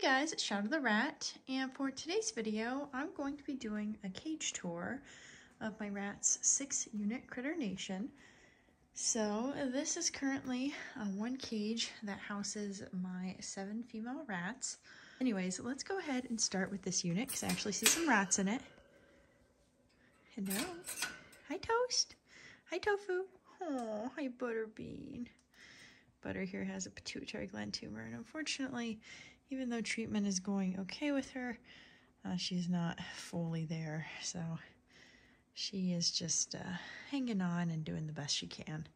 guys, it's Shadow the Rat, and for today's video, I'm going to be doing a cage tour of my rat's 6-unit critter nation. So this is currently one cage that houses my 7 female rats. Anyways, let's go ahead and start with this unit because I actually see some rats in it. Hello. Hi, Toast. Hi, Tofu. Oh, hi, Butterbean. Butter here has a pituitary gland tumor, and unfortunately, even though treatment is going okay with her, she's not fully there, so she is just hanging on and doing the best she can.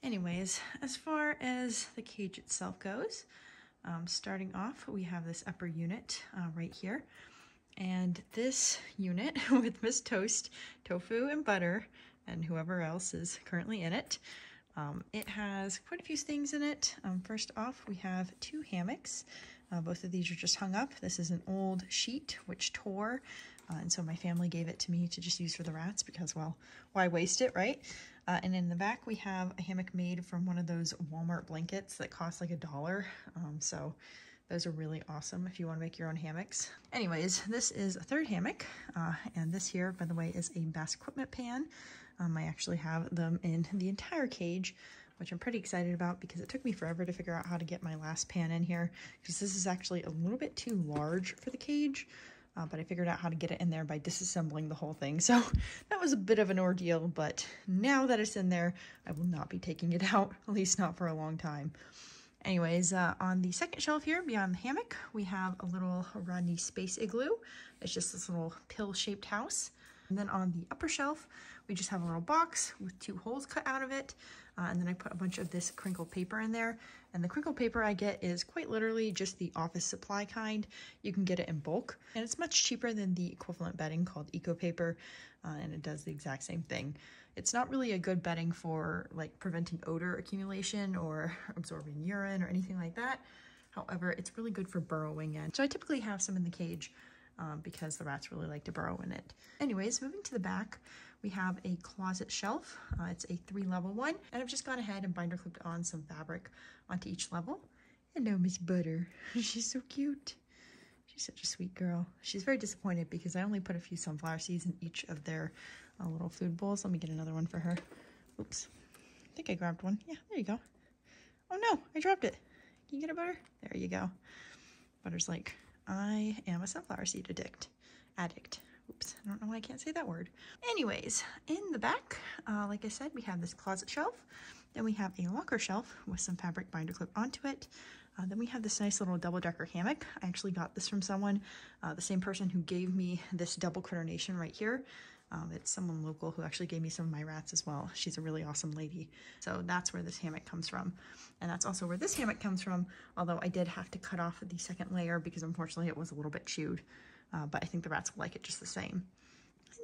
Anyways, as far as the cage itself goes, starting off, we have this upper unit right here, and this unit with Miss Toast, Tofu, and Butter, and whoever else is currently in it, it has quite a few things in it. First off, we have 2 hammocks. Both of these are just hung up. This is an old sheet which tore, and so my family gave it to me to just use for the rats because, well, why waste it, right? And in the back we have a hammock made from one of those Walmart blankets that cost like $1. So those are really awesome if you want to make your own hammocks. Anyways, this is a 3rd hammock, and this here, by the way, is a bass equipment pan. I actually have them in the entire cage, which I'm pretty excited about because it took me forever to figure out how to get my last pan in here because this is actually a little bit too large for the cage, but I figured out how to get it in there by disassembling the whole thing. So that was a bit of an ordeal, but now that it's in there, I will not be taking it out, at least not for a long time. Anyways, on the second shelf here, beyond the hammock, we have a little Rodney space igloo. It's just this little pill-shaped house. And then on the upper shelf, we just have a little box with 2 holes cut out of it. And then I put a bunch of this crinkled paper in there. And the crinkled paper I get is quite literally just the office supply kind. You can get it in bulk. And it's much cheaper than the equivalent bedding called Eco Paper. And it does the exact same thing. It's not really a good bedding for like preventing odor accumulation or absorbing urine or anything like that. However, it's really good for burrowing in. So I typically have some in the cage because the rats really like to burrow in it. Anyways, moving to the back, we have a closet shelf. It's a 3-level one, and I've just gone ahead and binder clipped on some fabric onto each level. Hello, Miss Butter. She's so cute. She's such a sweet girl. She's very disappointed because I only put a few sunflower seeds in each of their little food bowls. Let me get another one for her. Oops. I think I grabbed one. Yeah, there you go. Oh no, I dropped it. Can you get it, Butter? There you go. Butter's like, I am a sunflower seed addict. Oops, I don't know why I can't say that word. Anyways, in the back, like I said, we have this closet shelf. Then we have a locker shelf with some fabric binder clip onto it. Then we have this nice little double-decker hammock. I actually got this from someone, the same person who gave me this double critter nation right here. It's someone local who actually gave me some of my rats as well. She's a really awesome lady. So that's where this hammock comes from. And that's also where this hammock comes from, although I did have to cut off the second layer because unfortunately it was a little bit chewed. But I think the rats will like it just the same.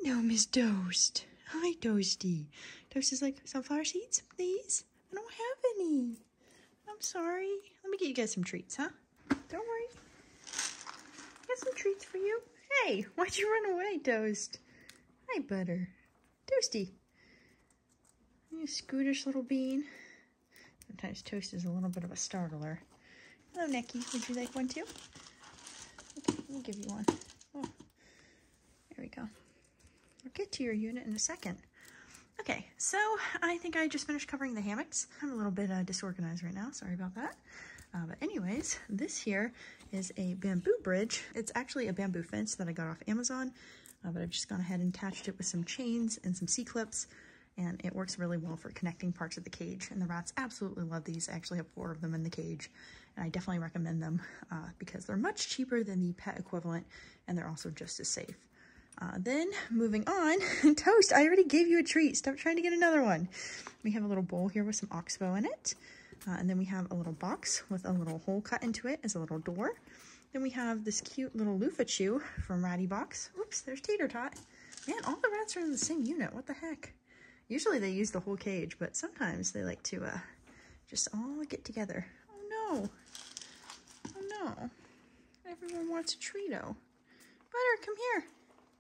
No, Miss Toast. Hi, Toasty. Toast is like, sunflower seeds, please? I don't have any. I'm sorry. Let me get you guys some treats, huh? Don't worry. I got some treats for you. Hey, why'd you run away, Toast? Hi, Butter. Toasty. You scootish little bean. Sometimes Toast is a little bit of a startler. Hello, Necky. Would you like one too? Okay, let me give you one. Oh, there we go. I'll get to your unit in a second. Okay, so I think I just finished covering the hammocks. I'm a little bit disorganized right now. Sorry about that. But anyways, this here is a bamboo bridge. It's actually a bamboo fence that I got off Amazon. But I've just gone ahead and attached it with some chains and some C-clips, and it works really well for connecting parts of the cage. And the rats absolutely love these. I actually have 4 of them in the cage, and I definitely recommend them because they're much cheaper than the pet equivalent, and they're also just as safe. Then moving on, Toast, I already gave you a treat. Stop trying to get another one. We have a little bowl here with some oxbow in it, and then we have a little box with a little hole cut into it as a little door. Then we have this cute little loofah chew from Ratty Box. Oops, there's Tater Tot. Man, all the rats are in the same unit. What the heck? Usually they use the whole cage, but sometimes they like to just all get together. Oh no. Oh no. Everyone wants a Treato. Butter, come here.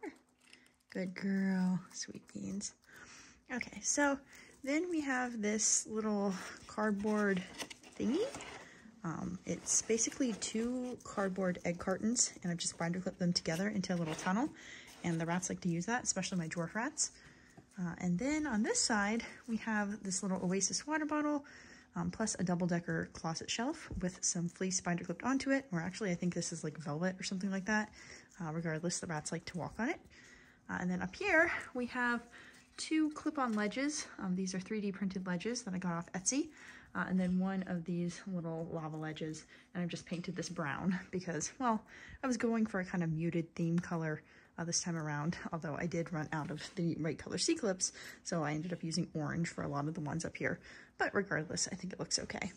Here. Good girl. Sweet beans. Okay, so then we have this little cardboard thingy It's basically 2 cardboard egg cartons, and I've just binder clipped them together into a little tunnel, and the rats like to use that, especially my dwarf rats. And then on this side, we have this little Oasis water bottle, plus a double-decker closet shelf with some fleece binder clipped onto it, or actually I think this is like velvet or something like that. Regardless, the rats like to walk on it. And then up here, we have 2 clip-on ledges. These are 3D printed ledges that I got off Etsy. And then one of these little lava ledges, and I've just painted this brown because, well, I was going for a kind of muted theme color this time around, although I did run out of the right color C-clips, so I ended up using orange for a lot of the ones up here. But regardless, I think it looks okay.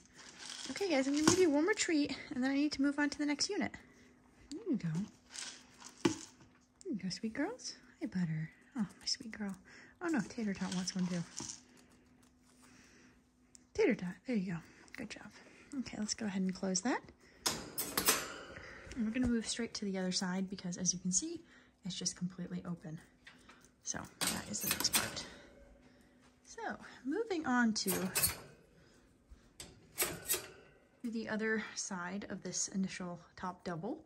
Okay guys, I'm gonna give you one more treat, and then I need to move on to the next unit. There you go. There you go, sweet girls. Hi, Butter. Oh, my sweet girl. Oh no, Tater Tot wants one too. Tater Tot, there you go. Good job. Okay, let's go ahead and close that. And we're gonna move straight to the other side because, as you can see, it's just completely open. So that is the next part. So moving on to the other side of this initial top double.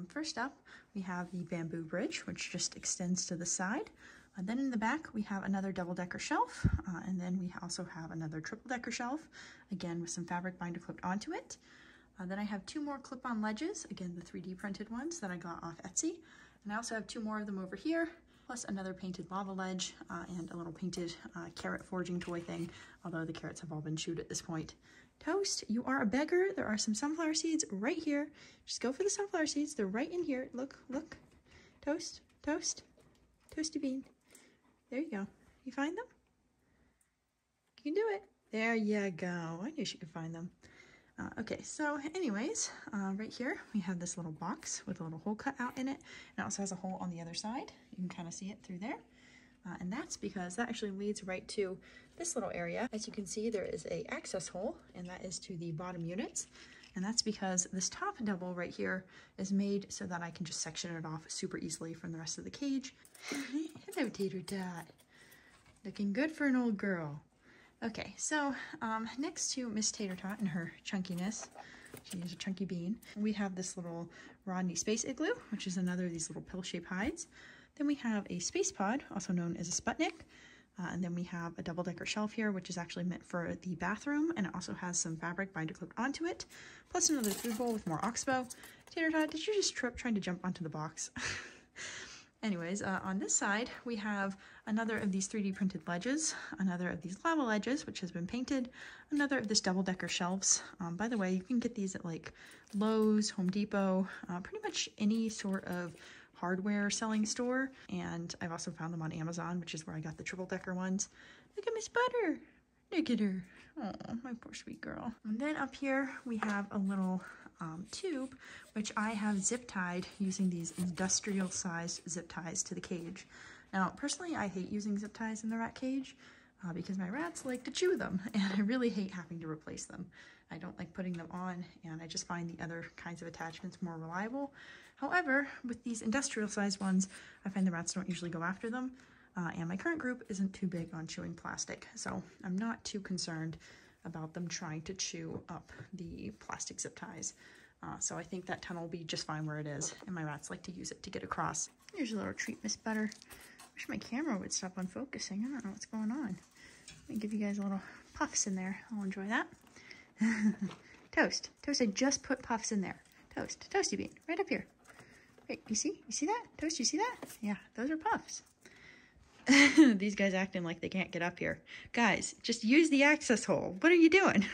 First up, we have the bamboo bridge, which just extends to the side. Then in the back, we have another double-decker shelf, and then we also have another triple-decker shelf, again with some fabric binder clipped onto it. Then I have 2 more clip-on ledges, again the 3D printed ones that I got off Etsy. And I also have 2 more of them over here, plus another painted lava ledge and a little painted carrot forging toy thing, although the carrots have all been chewed at this point. Toast, you are a beggar. There are some sunflower seeds right here. Just go for the sunflower seeds. They're right in here. Look, look. Toast, toast, toasty bean. There you go. You find them? You can do it. There you go. I knew she could find them. Okay, so anyways, right here we have this little box with a little hole cut out in it. It also has a hole on the other side. You can kind of see it through there. And that's because that actually leads right to this little area. As you can see, there is a access hole, and that is to the bottom units. And that's because this top double right here is made so that I can just section it off super easily from the rest of the cage. Hello, Tater Tot. Looking good for an old girl. Okay, so next to Miss Tater Tot and her chunkiness, she is a chunky bean, we have this little Rodney Space Igloo, which is another of these little pill-shaped hides. Then we have a space pod, also known as a Sputnik. And then we have a double-decker shelf here, which is actually meant for the bathroom, and it also has some fabric binder clipped onto it, plus another food bowl with more oxbow. Tater Tot, did you just trip trying to jump onto the box? Anyways, on this side, we have another of these 3D printed ledges, another of these lava ledges, which has been painted, another of this double-decker shelves. By the way, you can get these at like Lowe's, Home Depot, pretty much any sort of hardware selling store. And I've also found them on Amazon, which is where I got the triple-decker ones. Look at Miss Butter. Look at her. Oh, my poor sweet girl. And then up here, we have a little tube, which I have zip tied using these industrial sized zip ties to the cage. Now, personally, I hate using zip ties in the rat cage because my rats like to chew them, and I really hate having to replace them. I don't like putting them on, and I just find the other kinds of attachments more reliable. However, with these industrial sized ones, I find the rats don't usually go after them, and my current group isn't too big on chewing plastic, so I'm not too concerned about them trying to chew up the plastic zip ties. So I think that tunnel will be just fine where it is, and my rats like to use it to get across. Here's a little treat, Miss Butter. Wish my camera would stop unfocusing. I don't know what's going on. Let me give you guys a little puffs in there. I'll enjoy that. Toast. Toast, I just put puffs in there. Toast. Toasty bean. Right up here. Wait, you see? You see that? Toast, you see that? Yeah, those are puffs. These guys acting like they can't get up here. Guys, just use the access hole. What are you doing?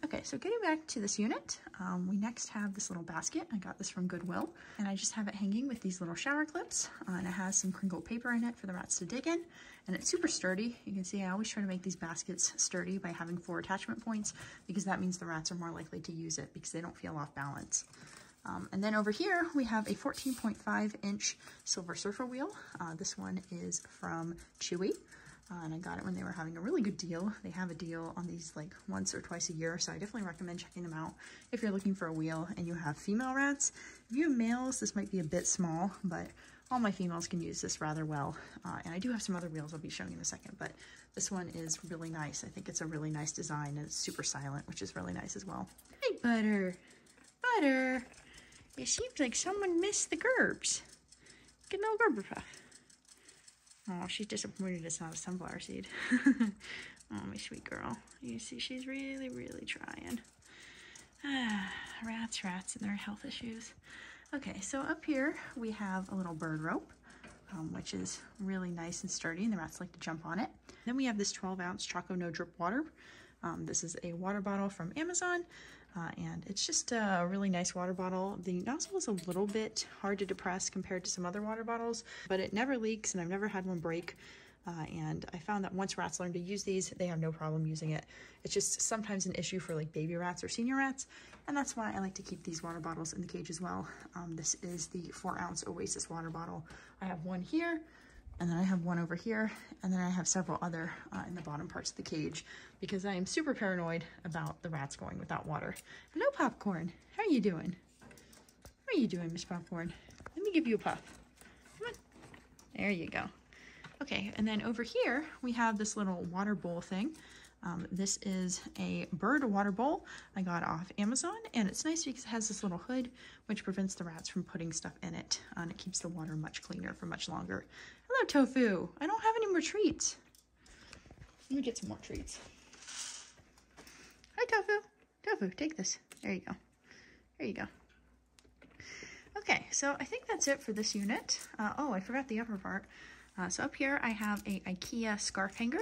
Okay, so getting back to this unit, we next have this little basket. I got this from Goodwill, and I just have it hanging with these little shower clips, and it has some crinkled paper in it for the rats to dig in, and it's super sturdy. You can see I always try to make these baskets sturdy by having 4 attachment points, because that means the rats are more likely to use it because they don't feel off balance. And then over here, we have a 14.5-inch Silver Surfer wheel. This one is from Chewy, and I got it when they were having a really good deal. They have a deal on these like once or twice a year, so I definitely recommend checking them out if you're looking for a wheel and you have female rats. If you have males, this might be a bit small, but all my females can use this rather well. And I do have some other wheels I'll be showing in a second, but this one is really nice. I think it's a really nice design, and it's super silent, which is really nice as well. Hey, Butter. Butter. It seems like someone missed the gerbs. Get no Gerber puff. Oh, she's disappointed it's not a sunflower seed. Oh, my sweet girl. You see, she's really, really trying. Rats and their health issues. Okay, so up here we have a little bird rope, which is really nice and sturdy, and the rats like to jump on it. Then we have this 12-ounce Choco No Drip water. This is a water bottle from Amazon, and it's just a really nice water bottle. The nozzle is a little bit hard to depress compared to some other water bottles, but it never leaks, and I've never had one break. And I found that once rats learn to use these, they have no problem using it. It's just sometimes an issue for like baby rats or senior rats, and that's why I like to keep these water bottles in the cage as well. This is the 4-ounce Oasis water bottle. I have one here, and then I have one over here, and then I have several other in the bottom parts of the cage because I am super paranoid about the rats going without water. Hello, Popcorn. How are you doing? How are you doing, Miss Popcorn? Let me give you a puff. Come on. There you go. Okay, and then over here, we have this little water bowl thing. This is a bird water bowl I got off Amazon, and it's nice because it has this little hood, which prevents the rats from putting stuff in it, and it keeps the water much cleaner for much longer. Hello, Tofu. I don't have any more treats. Let me get some more treats. Hi, Tofu. Tofu, take this. There you go. There you go. Okay, so I think that's it for this unit. Oh, I forgot the upper part. So up here I have a IKEA scarf hanger,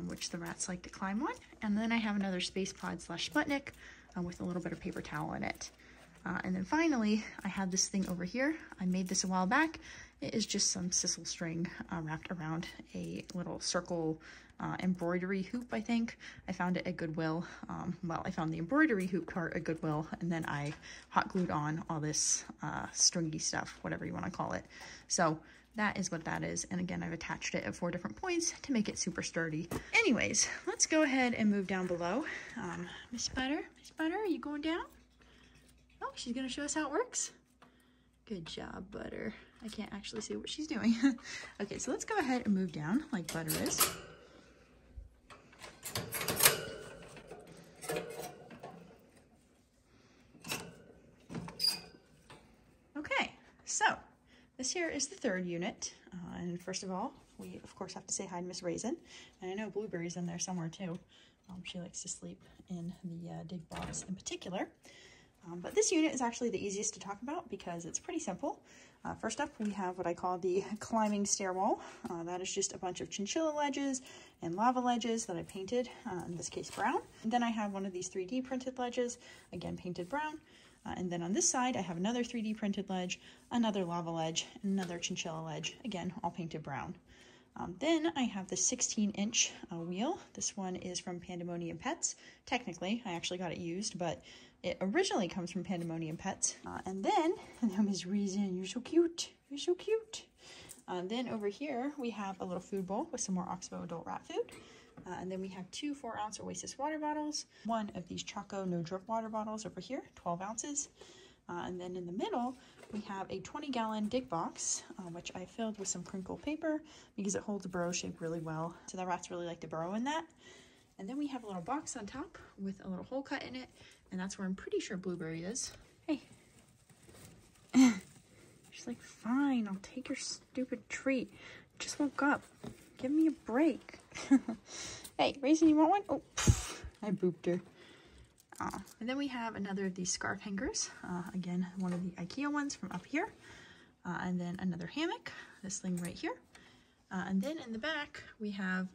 which the rats like to climb on. And then I have another Space Pod / Sputnik with a little bit of paper towel in it. And then finally, I have this thing over here. I made this a while back. It is just some sisal string wrapped around a little circle embroidery hoop, I think. I found it at Goodwill. Well, I found the embroidery hoop cart at Goodwill, and then I hot glued on all this stringy stuff, whatever you want to call it. So that is what that is. And again, I've attached it at 4 different points to make it super sturdy. Anyways, let's go ahead and move down below. Miss Butter, are you going down? Oh, she's gonna show us how it works. Good job, Butter. I can't actually see what she's doing. Okay, so let's go ahead and move down like Butter is. Okay, so this here is the 3rd unit, and first of all, we of course have to say hi to Miss Raisin, and I know Blueberry's in there somewhere too. She likes to sleep in the dig box in particular. But this unit is actually the easiest to talk about because it's pretty simple. First up, we have what I call the climbing stairwell. That is just a bunch of chinchilla ledges and lava ledges that I painted, in this case brown. And then I have one of these 3D printed ledges, again painted brown. And then on this side, I have another 3D printed ledge, another lava ledge, and another chinchilla ledge, again, all painted brown. Then I have the 16-inch wheel. This one is from Pandemonium Pets. Technically, I actually got it used, but it originally comes from Pandemonium Pets. And then Miss Reason, you're so cute. You're so cute. Then over here, we have a little food bowl with some more Oxbow adult rat food. And then we have 2 4-ounce Oasis water bottles, one of these Choco No Drip water bottles over here, 12 ounces. And then in the middle, we have a 20-gallon dig box, which I filled with some crinkle paper because it holds a burrow shape really well. So the rats really like to burrow in that. And then we have a little box on top with a little hole cut in it, and that's where I'm pretty sure Blueberry is. Hey. She's like, fine, I'll take your stupid treat. Just woke up. Give me a break. Hey, Raisin, you want one? Oh, pff, I booped her. And then we have another of these scarf hangers. Again, one of the IKEA ones from up here. And then another hammock, this thing right here. And then in the back, we have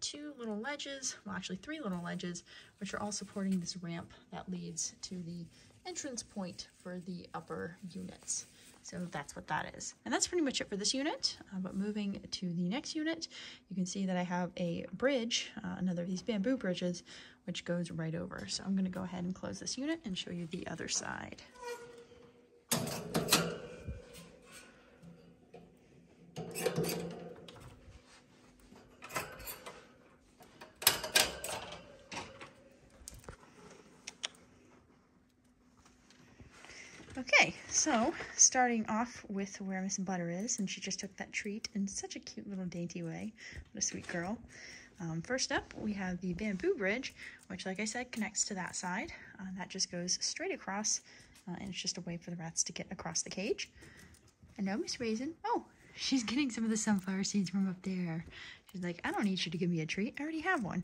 2 little ledges, well actually 3 little ledges, which are all supporting this ramp that leads to the entrance point for the upper units. So that's what that is. And that's pretty much it for this unit. But moving to the next unit, you can see that I have a bridge, another of these bamboo bridges, which goes right over. So I'm gonna go ahead and close this unit and show you the other side. Okay, So starting off with where Miss Butter is, and she just took that treat in such a cute little dainty way. What a sweet girl. First up, we have the bamboo bridge, which, like I said, connects to that side. That just goes straight across, and it's just a way for the rats to get across the cage. And now Miss Raisin, oh, she's getting some of the sunflower seeds from up there. She's like, I don't need you to give me a treat. I already have one.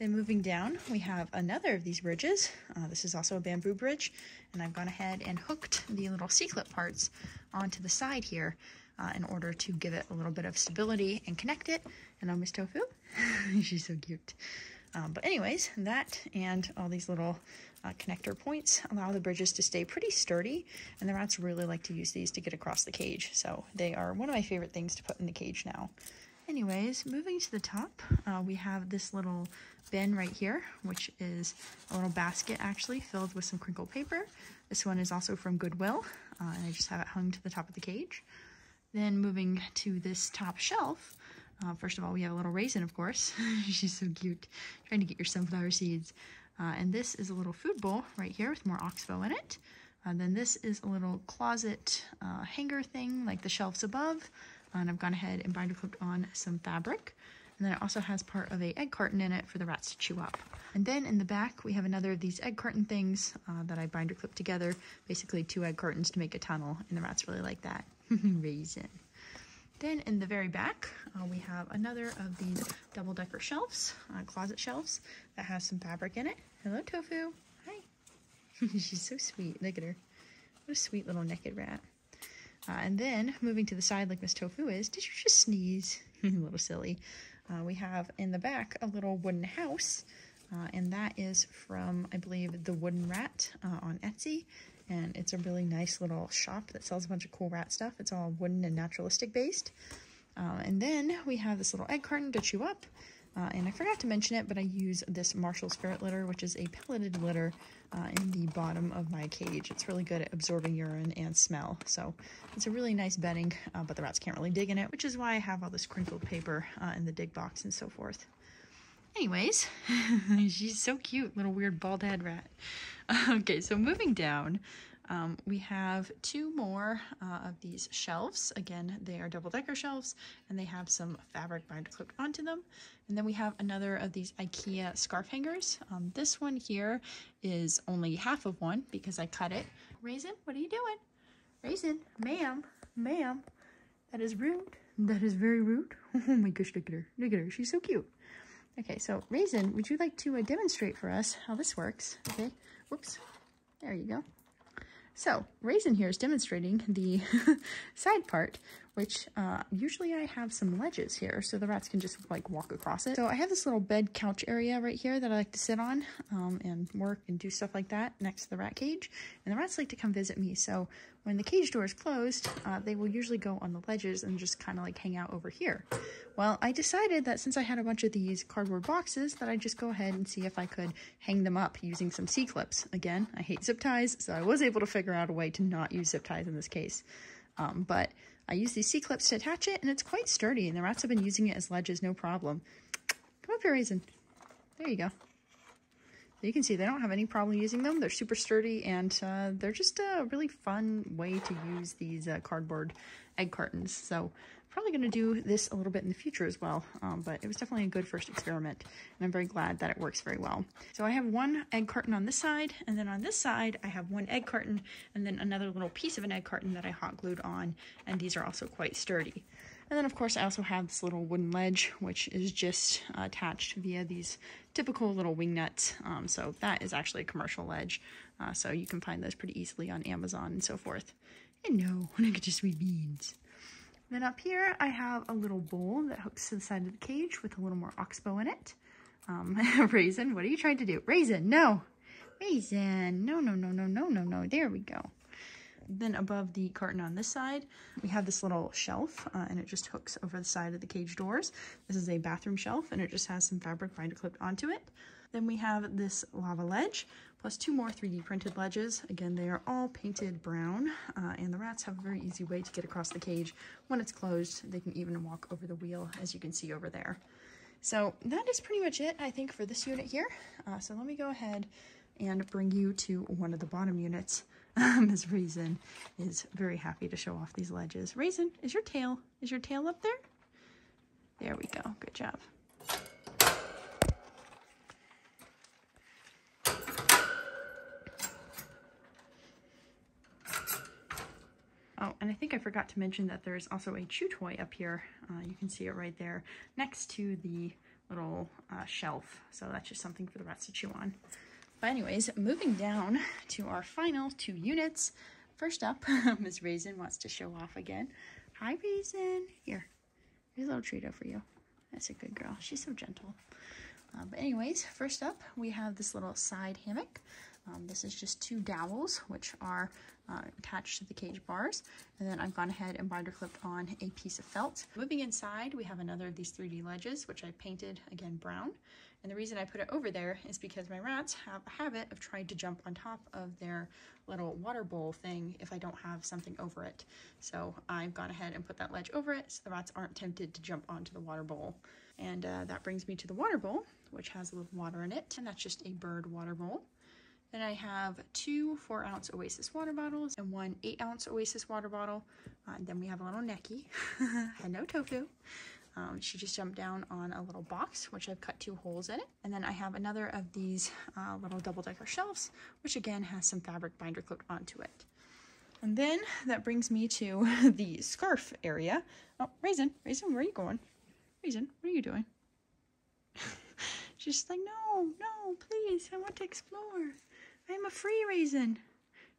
Then moving down, we have another of these bridges. This is also a bamboo bridge, and I've gone ahead and hooked the little C-clip parts onto the side here in order to give it a little bit of stability and connect it. And oh, Miss Tofu, she's so cute. But anyways, that and all these little connector points allow the bridges to stay pretty sturdy, and the rats really like to use these to get across the cage. So they are one of my favorite things to put in the cage now. Anyways, moving to the top, we have this little bin right here, which is a little basket actually filled with some crinkled paper. This one is also from Goodwill, and I just have it hung to the top of the cage. Then moving to this top shelf, first of all, we have a little Raisin, of course. She's so cute, trying to get your sunflower seeds. And this is a little food bowl right here with more oxbow in it. Then this is a little closet hanger thing like the shelves above. And I've gone ahead and binder clipped on some fabric. And then it also has part of a egg carton in it for the rats to chew up. And then in the back, we have another of these egg carton things that I binder clipped together. Basically 2 egg cartons to make a tunnel, and the rats really like that. Raisin. Then in the very back, we have another of these double-decker shelves, closet shelves, that has some fabric in it. Hello, Tofu. Hi. She's so sweet. Look at her. What a sweet little naked rat. And then, moving to the side like Miss Tofu is, did you just sneeze? A little silly. We have in the back a little wooden house, and that is from, I believe, The Wooden Rat on Etsy. And it's a really nice little shop that sells a bunch of cool rat stuff. It's all wooden and naturalistic based. And then we have this little egg carton to chew up. And I forgot to mention it, but I use this Marshall's Ferret litter, which is a pelleted litter in the bottom of my cage. It's really good at absorbing urine and smell. So it's a really nice bedding, but the rats can't really dig in it, which is why I have all this crinkled paper in the dig box and so forth. Anyways, she's so cute, little weird bald head rat. Okay, so moving down, we have 2 more of these shelves. Again, they are double-decker shelves, and they have some fabric binder clipped onto them. And then we have another of these IKEA scarf hangers. This one here is only half of one because I cut it. Raisin, what are you doing? Raisin, ma'am, that is rude. That is very rude. Oh my gosh, look at her. Look at her. She's so cute. Okay, so Raisin, would you like to demonstrate for us how this works? Okay, whoops, there you go. So Raisin here is demonstrating the side part, which usually I have some ledges here so the rats can just like walk across it. So I have this little bed couch area right here that I like to sit on and work and do stuff like that next to the rat cage. And the rats like to come visit me. So when the cage door is closed, they will usually go on the ledges and just kind of like hang out over here. Well, I decided that since I had a bunch of these cardboard boxes that I'd just go ahead and see if I could hang them up using some C-clips. Again, I hate zip ties, so I was able to figure out a way to not use zip ties in this case. But I use these C-clips to attach it, and it's quite sturdy, and the rats have been using it as ledges, no problem. Come up here, Raisin. There you go. So you can see they don't have any problem using them. They're super sturdy, and they're just a really fun way to use these cardboard egg cartons. So probably going to do this a little bit in the future as well, but it was definitely a good first experiment, and I'm very glad that it works very well. So I have 1 egg carton on this side, and then on this side I have 1 egg carton, and then another little piece of an egg carton that I hot glued on, and these are also quite sturdy. And then of course I also have this little wooden ledge, which is just attached via these typical little wing nuts. So that is actually a commercial ledge, so you can find those pretty easily on Amazon and so forth. And no, look at your sweet beans. Then up here, I have a little bowl that hooks to the side of the cage with a little more oxbow in it. Raisin, what are you trying to do? Raisin, no. Raisin, no, no, no, no, no, no, no. There we go. Then above the carton on this side, we have this little shelf, and it just hooks over the side of the cage doors. This is a bathroom shelf, and it just has some fabric binder clipped onto it. Then we have this lava ledge, plus 2 more 3D printed ledges. Again, they are all painted brown, and the rats have a very easy way to get across the cage. When it's closed, they can even walk over the wheel, as you can see over there. So that is pretty much it, I think, for this unit here. So let me go ahead and bring you to one of the bottom units Miss Raisin is very happy to show off these ledges. Raisin, is your tail up there? There we go. Good job. Oh, and I think I forgot to mention that there's also a chew toy up here. You can see it right there next to the little shelf. So that's just something for the rats to chew on. But anyways, moving down to our final 2 units. First up, Miss Raisin wants to show off again. Hi, Raisin. Here, here's a little treat for you. That's a good girl. She's so gentle. But anyways, first up, we have this little side hammock. This is just 2 dowels, which are attached to the cage bars. And then I've gone ahead and binder clipped on a piece of felt. Moving inside, we have another of these 3D ledges, which I painted, again, brown. And the reason I put it over there is because my rats have a habit of trying to jump on top of their little water bowl thing if I don't have something over it. So I've gone ahead and put that ledge over it so the rats aren't tempted to jump onto the water bowl. And that brings me to the water bowl, which has a little water in it, and that's just a bird water bowl. Then I have 2 4-ounce Oasis water bottles and 1 8-ounce Oasis water bottle. And then we have a little Necky. Hello, Tofu. She just jumped down on a little box, which I've cut 2 holes in it. And then I have another of these little double-decker shelves, which again has some fabric binder clipped onto it. And then that brings me to the scarf area. Oh, Raisin, where are you going? Raisin, what are you doing? She's just like, no, please, I want to explore. I'm a free Raisin.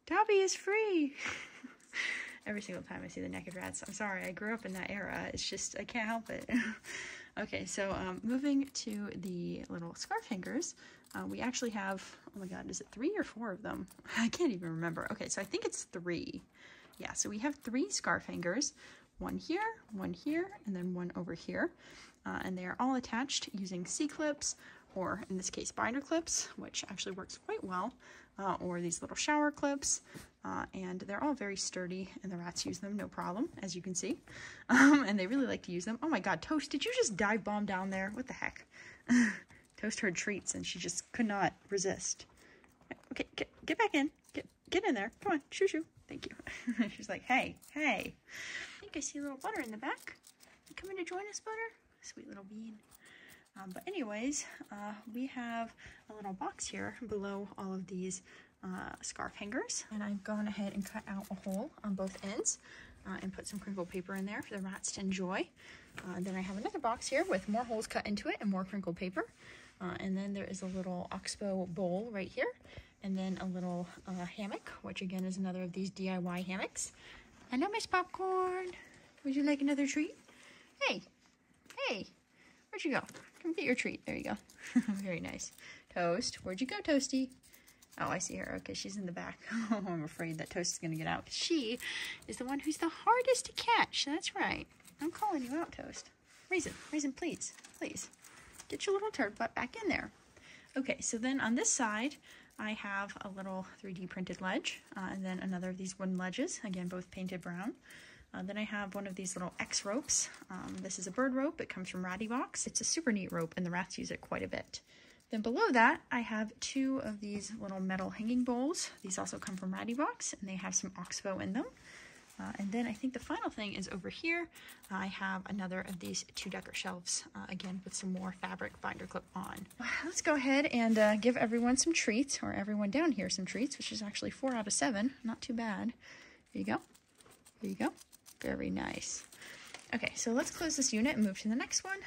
Dobby is free. Every single time I see the naked rats, I'm sorry, I grew up in that era. It's just, I can't help it. Okay, so moving to the little scarf hangers, we actually have, oh my God, is it 3 or 4 of them? I can't even remember. Okay, so I think it's 3. Yeah, so we have 3 scarf hangers, 1 here, and then 1 over here. And they are all attached using C-clips, or in this case binder clips, which actually works quite well, or these little shower clips, and they're all very sturdy, and the rats use them no problem, as you can see, and they really like to use them. Oh my God, Toast, did you just dive bomb down there? What the heck? Toast heard treats, and she just could not resist. Okay, get back in. Get in there. Come on, shoo. Thank you. She's like, hey. I think I see a little Butter in the back. You coming to join us, Butter? Sweet little bean. But anyways, we have a little box here below all of these scarf hangers. And I've gone ahead and cut out a hole on both ends and put some crinkled paper in there for the rats to enjoy. Then I have another box here with more holes cut into it and more crinkled paper. And then there is a little Oxbow bowl right here. And then a little hammock, which again is another of these DIY hammocks. Hello, Miss Popcorn. Would you like another treat? Hey, where'd you go? Come get your treat. There you go. Very nice. Toast, where'd you go, Toasty? Oh, I see her. Okay, she's in the back. Oh, I'm afraid that Toast is going to get out. She is the one who's the hardest to catch. That's right. I'm calling you out, Toast. Raisin, please. Get your little turd butt back in there. Okay, so then on this side, I have a little 3D printed ledge, and then another of these wooden ledges, again, both painted brown. Then I have one of these little X ropes. This is a bird rope. It comes from Ratty Box. It's a super neat rope, and the rats use it quite a bit. Then below that, I have 2 of these little metal hanging bowls. These also come from Ratty Box, and they have some Oxbow in them. And then I think the final thing is over here. I have another of these 2-decker shelves, again, with some more fabric binder clip on. Let's go ahead and give everyone some treats, or everyone down here some treats, which is actually 4 out of 7. Not too bad. Here you go. Very nice. Okay, so let's close this unit and move to the next one.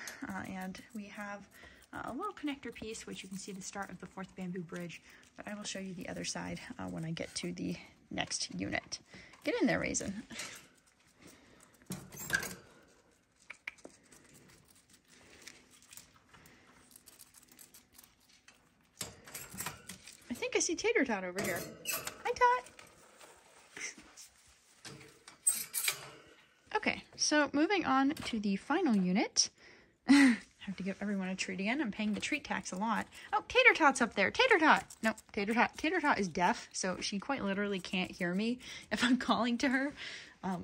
And we have a little connector piece, which you can see the start of the 4th bamboo bridge, but I will show you the other side when I get to the next unit. Get in there, Raisin. I think I see Tater Tot over here. Hi, Tot. Okay, so moving on to the final unit. I have to give everyone a treat again. I'm paying the treat tax a lot. Oh, Tater Tot's up there. Tater Tot. No, Tater Tot is deaf, so she quite literally can't hear me if I'm calling to her.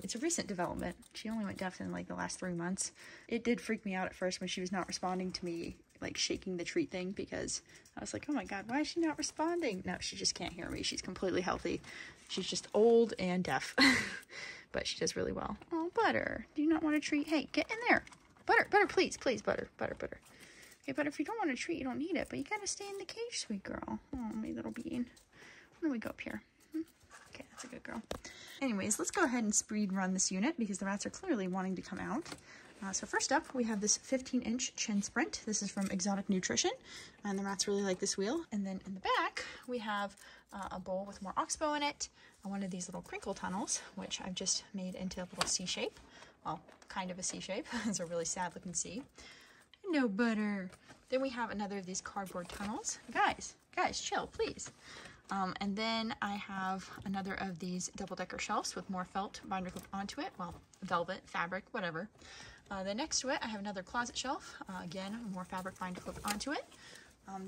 It's a recent development. She only went deaf in like the last 3 months. It did freak me out at first when she was not responding to me like shaking the treat thing because I was like, oh my God, why is she not responding? No, she just can't hear me. She's completely healthy. She's just old and deaf, but she does really well. Oh, Butter, do you not want a treat? Hey, get in there. Butter, Butter, please, please, Butter, Butter, Butter. Okay, Butter, if you don't want a treat, you don't need it, but you gotta stay in the cage, sweet girl. Oh, my little bean. Why don't we go up here? Okay, that's a good girl. Anyways, let's go ahead and speed run this unit because the rats are clearly wanting to come out. So first up, we have this 15-inch chin sprint. This is from Exotic Nutrition, and the rats really like this wheel. And then in the back, we have a bowl with more oxbow in it, one of these little crinkle tunnels, which I've just made into a little C shape. Well, kind of a C shape. It's a really sad looking C. No, Butter. Then we have another of these cardboard tunnels. Guys, chill, please. And then I have another of these double-decker shelves with more felt binder clip onto it. Well, velvet, fabric, whatever. Then next to it, I have another closet shelf. Again, more fabric binder clip onto it.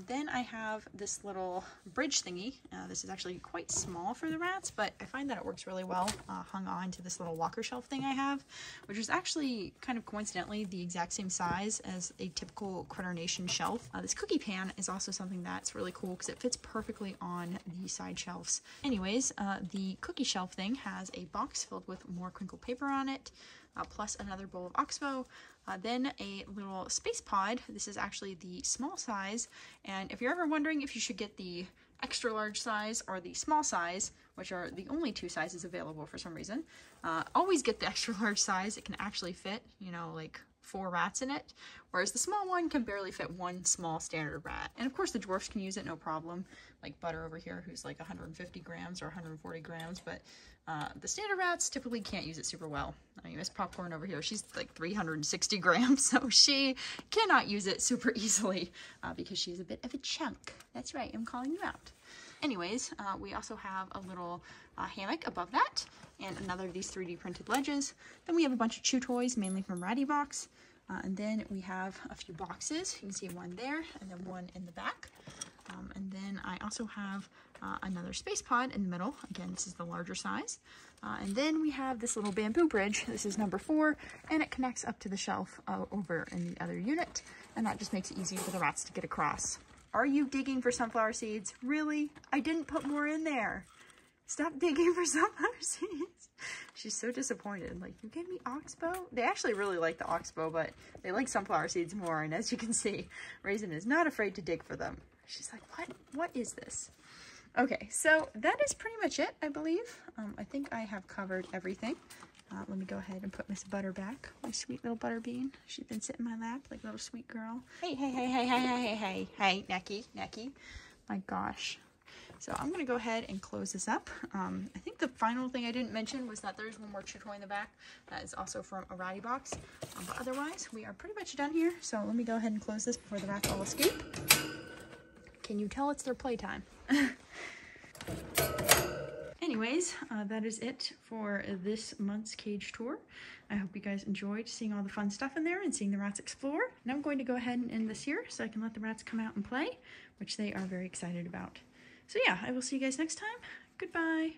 Then I have this little bridge thingy. This is actually quite small for the rats, but I find that it works really well hung on to this little locker shelf thing I have, which is actually kind of coincidentally the exact same size as a typical Critter Nation shelf. This cookie pan is also something that's really cool because it fits perfectly on the side shelves. Anyways, the cookie shelf thing has a box filled with more crinkle paper on it, plus another bowl of oxbow. Then a little space pod. This is actually the small size, and if you're ever wondering if you should get the extra large size or the small size, which are the only two sizes available for some reason, always get the extra large size. It can actually fit, you know, like 4 rats in it, whereas the small one can barely fit 1 small standard rat. And of course the dwarfs can use it no problem, like Butter over here, who's like 150 grams or 140 grams, but the standard rats typically can't use it super well. I mean, Miss Popcorn over here, she's like 360 grams, so she cannot use it super easily because she's a bit of a chunk. That's right, I'm calling you out. Anyways, we also have a little hammock above that, and another of these 3D printed ledges. Then we have a bunch of chew toys, mainly from Ratty Box. And then we have a few boxes. You can see one there, and then one in the back. And then I also have another space pod in the middle. Again, this is the larger size. And then we have this little bamboo bridge. This is number 4, and it connects up to the shelf over in the other unit. And that just makes it easy for the rats to get across. Are you digging for sunflower seeds? Really? I didn't put more in there. Stop digging for sunflower seeds. She's so disappointed. Like, you gave me oxbow? They actually really like the oxbow, but they like sunflower seeds more. And as you can see, Raisin is not afraid to dig for them. She's like, what is this? Okay, so that is pretty much it, I believe. I think I have covered everything. Let me go ahead and put Miss Butter back. My sweet little butter bean. She's been sitting in my lap like a little sweet girl. Hey, Necky. My gosh. So I'm going to go ahead and close this up. I think the final thing I didn't mention was that there's one more chew toy in the back that is also from a Ratty Box. But otherwise, we are pretty much done here. So let me go ahead and close this before the rats all escape. Can you tell it's their playtime? Anyways, that is it for this month's cage tour. I hope you guys enjoyed seeing all the fun stuff in there and seeing the rats explore. And I'm going to go ahead and end this here so I can let the rats come out and play, which they are very excited about. So yeah, I will see you guys next time. Goodbye.